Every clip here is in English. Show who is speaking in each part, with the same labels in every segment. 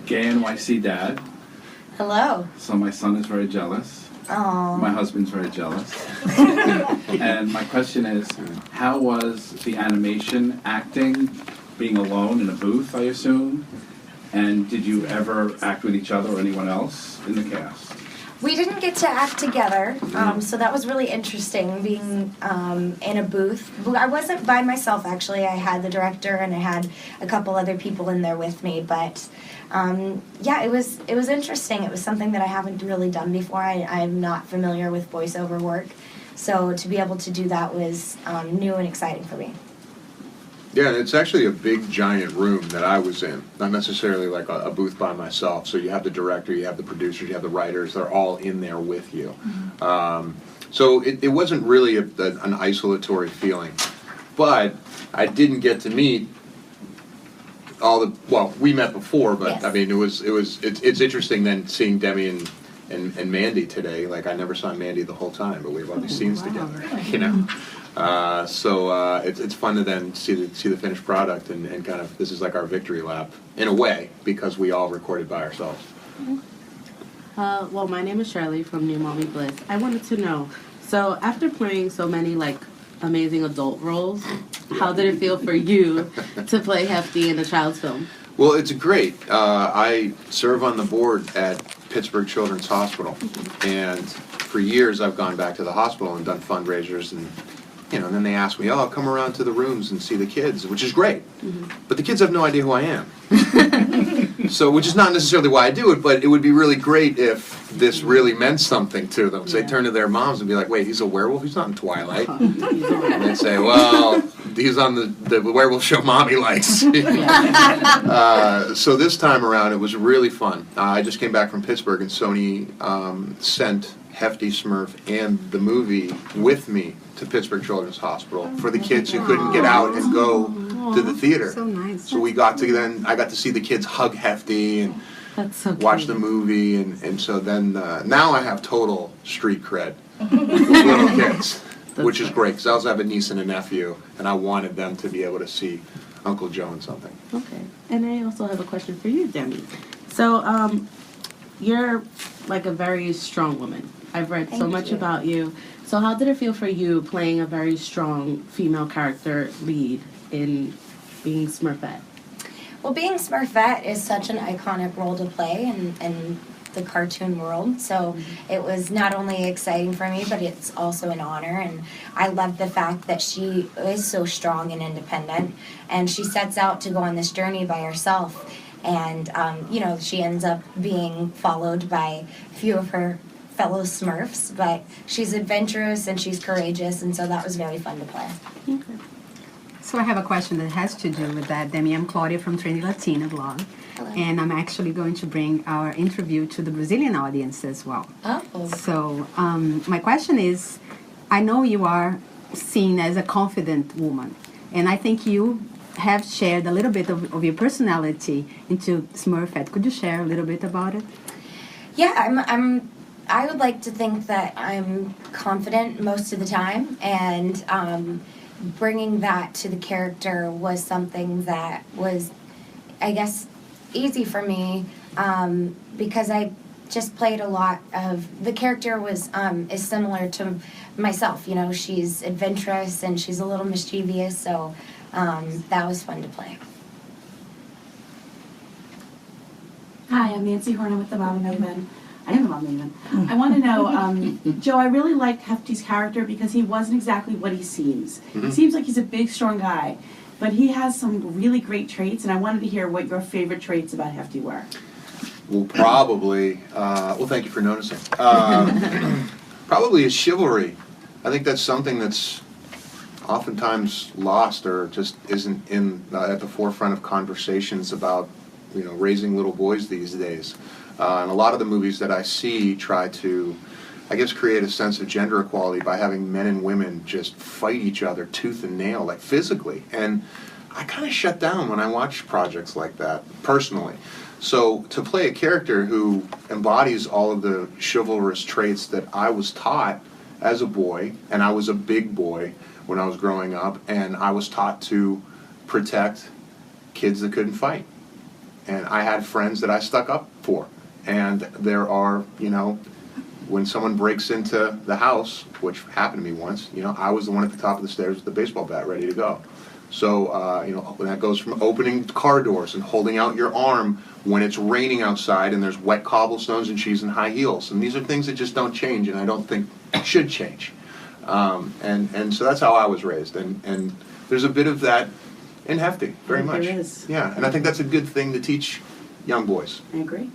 Speaker 1: Gay NYC dad.
Speaker 2: Hello.
Speaker 1: So my son is very jealous.
Speaker 2: Oh.
Speaker 1: My husband's very jealous. And my question is, how was the animation acting, being alone in a booth, I assume? And did you ever act with each other or anyone else in the cast?
Speaker 2: We didn't get to act together, so that was really interesting, being in a booth. I wasn't by myself, actually. I had the director and I had a couple other people in there with me, but yeah, it was interesting. It was something that I haven't really done before. I'm not familiar with voiceover work, so to be able to do that was new and exciting for me.
Speaker 3: Yeah, it's actually a big, giant room that I was in. Not necessarily like a booth by myself. So you have the director, you have the producers, you have the writers. They're all in there with you.
Speaker 2: Mm-hmm.
Speaker 3: So it wasn't really an isolatory feeling. But I didn't get to meet all the... Well, we met before, but
Speaker 2: yes.
Speaker 3: I mean, it's interesting then seeing Demi and Mandy today. Like, I never saw Mandy the whole time, but we have all these scenes together, you know. So it's fun to then see the finished product and kind of, this is like our victory lap in a way, because we all recorded by ourselves.
Speaker 4: Well, my name is Shirley from New Mommy Bliss. I wanted to know, so after playing so many like amazing adult roles, how did it feel for you to play Hefty in a child's film?
Speaker 3: Well, it's great. I serve on the board at Pittsburgh Children's Hospital, and for years I've gone back to the hospital and done fundraisers, and and then they ask me, oh, I'll come around to the rooms and see the kids, which is great. Mm-hmm. But the kids have no idea who I am. So, which is not necessarily why I do it, but it would be really great if this really meant something to them. So they turn to their moms and be like, wait, he's a werewolf? He's not in Twilight. And they'd say, well, he's on the werewolf show Mommy likes. So this time around, it was really fun. I just came back from Pittsburgh, and Sony sent Hefty Smurf and the movie with me to Pittsburgh Children's Hospital for the kids who couldn't get out and go to the theater.
Speaker 5: So nice.
Speaker 3: So I got to see the kids hug Hefty and watch the movie, and so then now I have total street cred with little kids, which is great, because I also have a niece and a nephew, and I wanted them to be able to see Uncle Joe in something.
Speaker 4: Okay, and I also have a question for you, Demi. So you're like a very strong woman. I've read so much about you. So how did it feel for you playing a very strong female character lead in being Smurfette?
Speaker 2: Well, being Smurfette is such an iconic role to play in the cartoon world, so it was not only exciting for me, but it's also an honor, and I love the fact that she is so strong and independent, and she sets out to go on this journey by herself, and she ends up being followed by a few of her fellow Smurfs, but she's adventurous and she's courageous, and so that was very fun to play.
Speaker 4: Okay.
Speaker 5: So I have a question that has to do with that, Demi. I'm Claudia from Trendy Latina blog.
Speaker 2: Hello.
Speaker 5: And I'm actually going to bring our interview to the Brazilian audience as well.
Speaker 2: Oh.
Speaker 5: So my question is, I know you are seen as a confident woman, and I think you have shared a little bit of your personality into Smurfette. Could you share a little bit about it?
Speaker 2: Yeah, I would like to think that I'm confident most of the time, and bringing that to the character was something that was, I guess, easy for me because I just played a lot of... The character is similar to myself. She's adventurous and she's a little mischievous, so that was fun to play.
Speaker 6: Hi, I'm Nancy Horner with the Mom and Maven. I am the Mom and Maven. I want to know, Joe, I really liked Hefty's character because he wasn't exactly what he seems.
Speaker 3: Mm-hmm.
Speaker 6: He seems like he's a big, strong guy, but he has some really great traits, and I wanted to hear what your favorite traits about Hefty were.
Speaker 3: Well, probably, thank you for noticing. Probably his chivalry. I think that's something that's oftentimes lost or just isn't at the forefront of conversations about, raising little boys these days. And a lot of the movies that I see try to, I guess, create a sense of gender equality by having men and women just fight each other tooth and nail, like physically. And I kind of shut down when I watch projects like that, personally. So to play a character who embodies all of the chivalrous traits that I was taught as a boy, and I was a big boy when I was growing up, and I was taught to protect kids that couldn't fight. And I had friends that I stuck up for. And there are, you know, when someone breaks into the house, which happened to me once, you know, I was the one at the top of the stairs with the baseball bat ready to go. So, you know, that goes from opening car doors and holding out your arm when it's raining outside and there's wet cobblestones and she's in high heels. And these are things that just don't change, and I don't think should change. And so that's how I was raised. And there's a bit of that in Hefty, very much.
Speaker 6: There is.
Speaker 3: Yeah, and I think that's a good thing to teach young boys.
Speaker 6: I agree.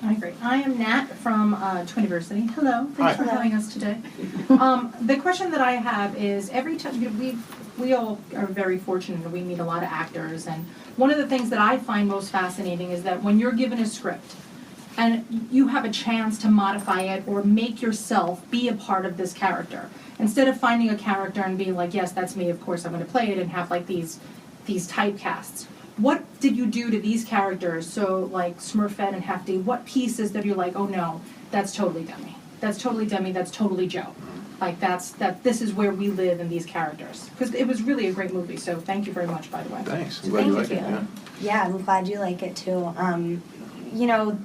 Speaker 7: I agree. I am Nat from Twiniversity. Hello, thanks
Speaker 3: Hi.
Speaker 7: for having us today. The question that I have is, every time we all are very fortunate that we meet a lot of actors, and one of the things that I find most fascinating is that when you're given a script and you have a chance to modify it or make yourself be a part of this character, instead of finding a character and being like, yes, that's me, of course I'm going to play it, and have like these typecasts. What did you do to these characters? So like Smurfette and Hefty, what pieces that you're like, oh no, that's totally Demi. That's totally Demi, that's totally Joe. Like this is where we live in these characters. Because it was really a great movie, so thank you very much, by the way.
Speaker 3: Thanks. I'm glad you like it. Yeah.
Speaker 2: Yeah, I'm glad you like it too. You know,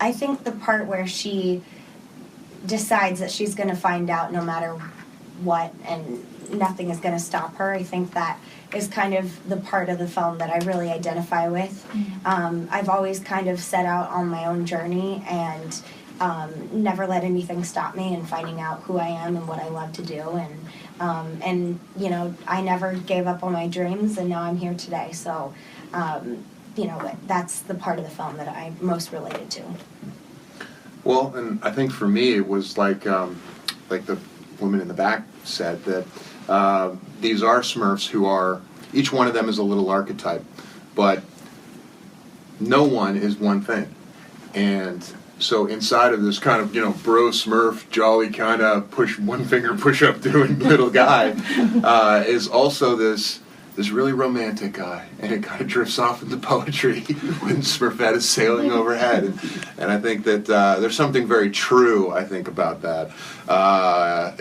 Speaker 2: I think the part where she decides that she's going to find out no matter what and nothing is going to stop her, I think that is kind of the part of the film that I really identify with. I've always kind of set out on my own journey and never let anything stop me in finding out who I am and what I love to do. And you know, I never gave up on my dreams, and now I'm here today. So, you know, that's the part of the film that I most related to.
Speaker 3: Well, and I think for me it was like the woman in the back said, that these are Smurfs who are, each one of them is a little archetype, but no one is one thing. And so inside of this kind of, you know, bro Smurf, jolly kind of one finger push up doing little guy, is also this really romantic guy, and it kind of drifts off into poetry when Smurfette is sailing overhead, and I think that there's something very true, I think, about that,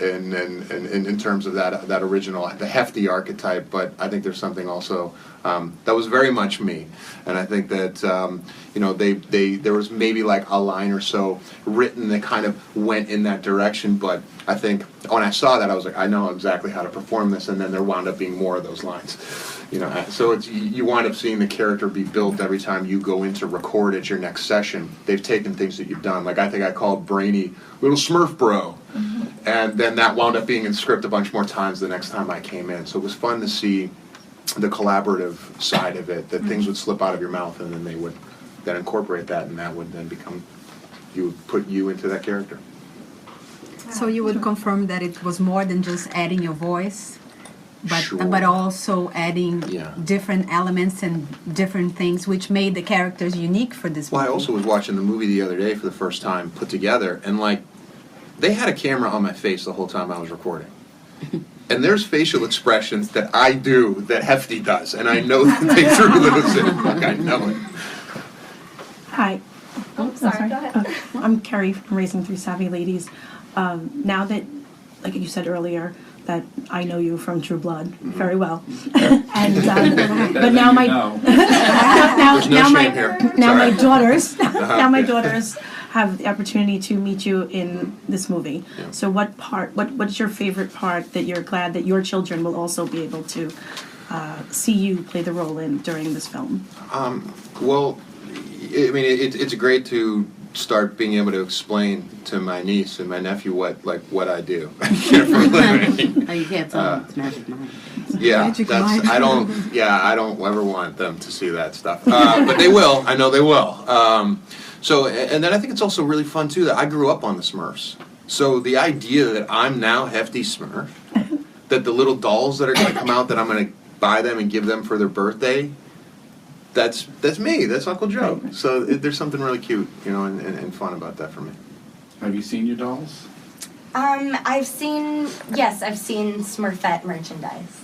Speaker 3: in terms of that original, the Hefty archetype. But I think there's something also that was very much me, and I think that you know, there was maybe like a line or so written that kind of went in that direction, but I think when I saw that, I was like, I know exactly how to perform this, and then there wound up being more of those lines. You know, so you wind up seeing the character be built every time you go in to record at your next session. They've taken things that you've done. Like I think I called Brainy Little Smurf Bro, and then that wound up being in script a bunch more times the next time I came in. So it was fun to see the collaborative side of it, that things would slip out of your mouth, and then they would then incorporate that, and that would then become, you would put you into that character.
Speaker 5: So you would confirm that it was more than just adding your voice, but
Speaker 3: Sure.
Speaker 5: but also adding
Speaker 3: Yeah.
Speaker 5: different elements and different things, which made the characters unique for this
Speaker 3: Well,
Speaker 5: movie.
Speaker 3: I also was watching the movie the other day for the first time put together, and like, they had a camera on my face the whole time I was recording. And there's facial expressions that I do that Hefty does, and I know that they threw those in. Like, I know it.
Speaker 7: Hi.
Speaker 8: Oh, sorry, go ahead.
Speaker 7: I'm Carrie from Raising Three Savvy Ladies. Now that, like you said earlier, that I know you from True Blood very well, and but now my
Speaker 3: There's no shame here.
Speaker 7: now my
Speaker 3: Sorry.
Speaker 7: daughters now my daughters have the opportunity to meet you in this movie.
Speaker 3: Yeah.
Speaker 7: So what's your favorite part that you're glad that your children will also be able to see you play the role in during this film?
Speaker 3: Well, I mean, it's great to start being able to explain to my niece and my nephew what I do.
Speaker 4: Oh, you can't tell them it's magic mind.
Speaker 3: Yeah,
Speaker 5: Magic
Speaker 3: that's
Speaker 5: mind.
Speaker 3: I don't ever want them to see that stuff, but they will. I know they will. So, and then I think it's also really fun too that I grew up on the Smurfs. So the idea that I'm now Hefty Smurf, that the little dolls that are going to come out that I'm going to buy them and give them for their birthday, that's me. That's Uncle Joe. So there's something really cute, you know, and fun about that for me.
Speaker 1: Have you seen your dolls?
Speaker 2: I've seen Smurfette merchandise.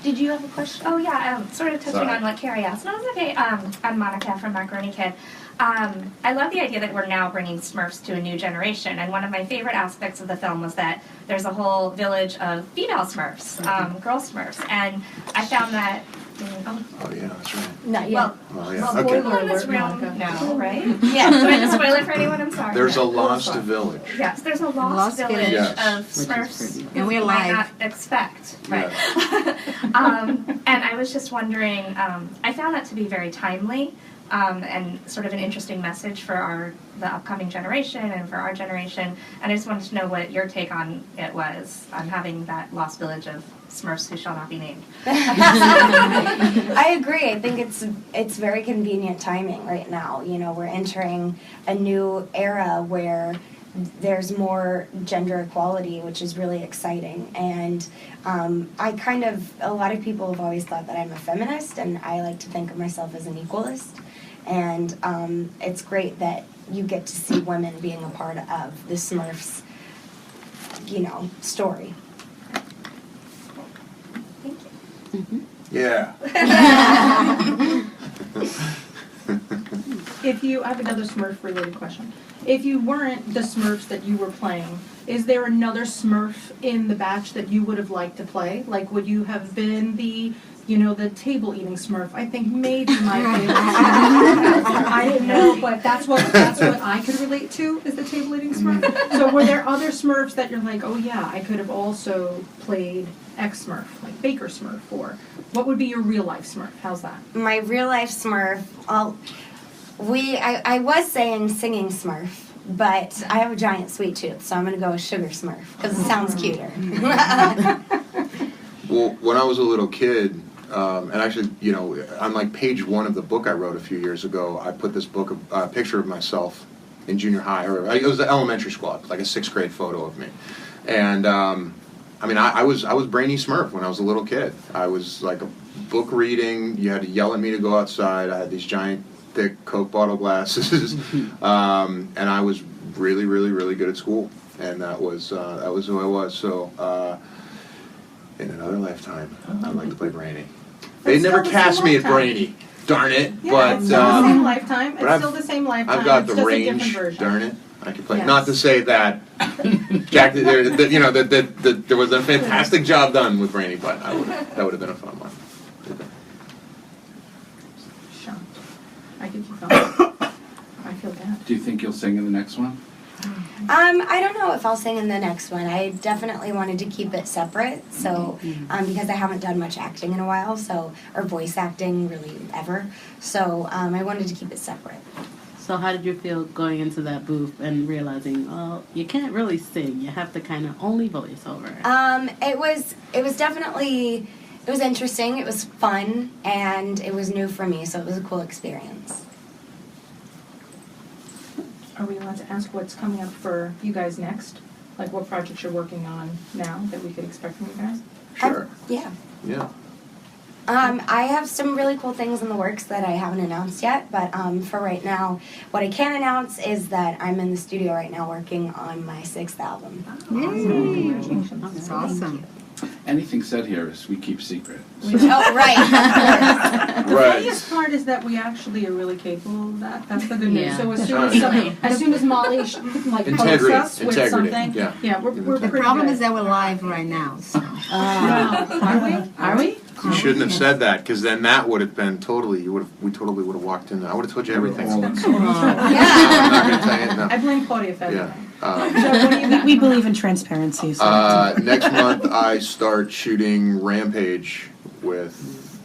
Speaker 8: Did you have a question? Oh yeah, sort of touching
Speaker 1: Sorry.
Speaker 8: on what Carrie asked. No, it's okay. I'm Monica from Macaroni Kid. I love the idea that we're now bringing Smurfs to a new generation, and one of my favorite aspects of the film was that there's a whole village of female Smurfs, girl Smurfs, and I found that
Speaker 3: Oh, yeah, that's right.
Speaker 2: Not yet.
Speaker 8: Well,
Speaker 3: Oh, yeah,
Speaker 7: well,
Speaker 3: okay.
Speaker 8: we're in this
Speaker 7: Spoiler alert,
Speaker 8: room
Speaker 7: Monica.
Speaker 8: now, right?
Speaker 2: Yeah.
Speaker 8: Do I have to spoil it for anyone? I'm sorry.
Speaker 3: There's a
Speaker 8: No.
Speaker 3: lost village.
Speaker 8: Yes, there's a lost,
Speaker 5: Lost
Speaker 8: village
Speaker 5: village.
Speaker 3: Yes.
Speaker 8: of
Speaker 4: Which is
Speaker 8: Smurfs
Speaker 4: pretty.
Speaker 8: who
Speaker 5: And we're
Speaker 8: you might
Speaker 5: live.
Speaker 8: not expect. Right.
Speaker 3: Yeah.
Speaker 8: And I was just wondering, I found that to be very timely and sort of an interesting message for the upcoming generation and for our generation. And I just wanted to know what your take on it was, on having that lost village of Smurfs who shall not be named.
Speaker 2: I agree. I think it's very convenient timing right now. You know, we're entering a new era where there's more gender equality, which is really exciting. And a lot of people have always thought that I'm a feminist, and I like to think of myself as an equalist. And it's great that you get to see women being a part of the Smurfs, story.
Speaker 8: Thank you.
Speaker 3: Yeah.
Speaker 7: I have another Smurf related question. If you weren't the Smurfs that you were playing, is there another Smurf in the batch that you would have liked to play? Like, would you have been the table eating Smurf? I think maybe my favorite Smurf. I don't know, but that's what I could relate to, is the table eating Smurf. So were there other Smurfs that you're like, oh yeah, I could have also played X Smurf, like Baker Smurf, or what would be your real life Smurf? How's that?
Speaker 2: My real life Smurf, I was saying singing Smurf, but I have a giant sweet tooth, so I'm going to go with Sugar Smurf, because it sounds cuter.
Speaker 3: Well, when I was a little kid, and actually, on like page 1 of the book I wrote a few years ago, I put this picture of myself in junior high, or it was the elementary school, like a 6th grade photo of me. And I was Brainy Smurf when I was a little kid. I was like a book reading. You had to yell at me to go outside. I had these giant, thick Coke bottle glasses, and I was really, really, really good at school. And that was who I was. So in another lifetime, I'd like to play Brainy. They
Speaker 7: It's
Speaker 3: never
Speaker 7: still the
Speaker 3: cast
Speaker 7: same
Speaker 3: me as
Speaker 7: lifetime.
Speaker 3: Brainy. Darn it!
Speaker 7: Yeah,
Speaker 3: But
Speaker 7: it's still the same lifetime.
Speaker 3: but
Speaker 7: It's
Speaker 3: I've-
Speaker 7: still the same lifetime.
Speaker 3: I've got
Speaker 7: It's
Speaker 3: the
Speaker 7: just a
Speaker 3: range.
Speaker 7: different version.
Speaker 3: Darn it! I could play.
Speaker 7: Yes.
Speaker 3: Not to say that Jack, that there was a fantastic job done with Brainy, but that would have been a fun one.
Speaker 7: Sure. I could keep going. I feel bad.
Speaker 1: Do you think you'll sing in the next one?
Speaker 2: I don't know if I'll sing in the next one. I definitely wanted to keep it separate, so because I haven't done much acting in a while, or voice acting really ever. So I wanted to keep it separate.
Speaker 4: So how did you feel going into that booth and realizing, oh, you can't really sing, you have to kind of only voice over it?
Speaker 2: It was definitely, it was interesting, it was fun, and it was new for me, so it was a cool experience.
Speaker 7: Are we allowed to ask what's coming up for you guys next? Like what projects you're working on now that we could expect from you guys?
Speaker 3: Sure.
Speaker 2: Yeah.
Speaker 3: Yeah.
Speaker 2: I have some really cool things in the works that I haven't announced yet, but for right now, what I can announce is that I'm in the studio right now working on my 6th album.
Speaker 5: Yay! That's awesome.
Speaker 1: Anything said here is we keep secret.
Speaker 2: Oh, right.
Speaker 7: The
Speaker 3: Right.
Speaker 7: funniest part is that we actually are really capable of that. That's the good news.
Speaker 4: Yeah.
Speaker 7: So as soon as Molly posts
Speaker 3: Integrity.
Speaker 7: us with
Speaker 3: Integrity,
Speaker 7: something,
Speaker 3: yeah.
Speaker 7: we're
Speaker 5: The
Speaker 7: pretty
Speaker 5: problem
Speaker 7: good.
Speaker 5: is that we're live right now. So.
Speaker 7: Are we? Are we?
Speaker 3: You shouldn't have said that, because then that would have been we totally would have walked in. I would have told you everything.
Speaker 1: All in
Speaker 3: I'm
Speaker 1: song.
Speaker 3: not going to tell you. No.
Speaker 7: I blame Claudia for
Speaker 3: Yeah.
Speaker 7: everything. So what do you got?
Speaker 9: We believe in transparency. So
Speaker 3: Next month, I start shooting Rampage with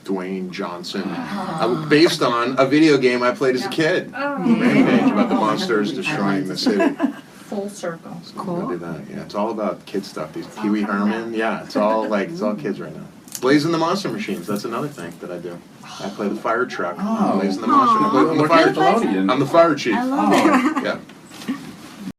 Speaker 3: Dwayne Johnson, based on a video game I played as a kid.
Speaker 8: Oh.
Speaker 3: Rampage, about the monsters destroying the city.
Speaker 7: Full circle.
Speaker 3: We'll do that. Yeah, it's all about kid stuff. These Pee Wee Herman. Yeah, it's all kids right now. Blazing the Monster Machines. That's another thing that I do. I play the fire truck.
Speaker 1: Oh.
Speaker 3: Blazing the Monster. I'm the fire.
Speaker 1: Nickelodeon.
Speaker 3: I'm the fire chief.
Speaker 5: I love it.
Speaker 3: Yeah.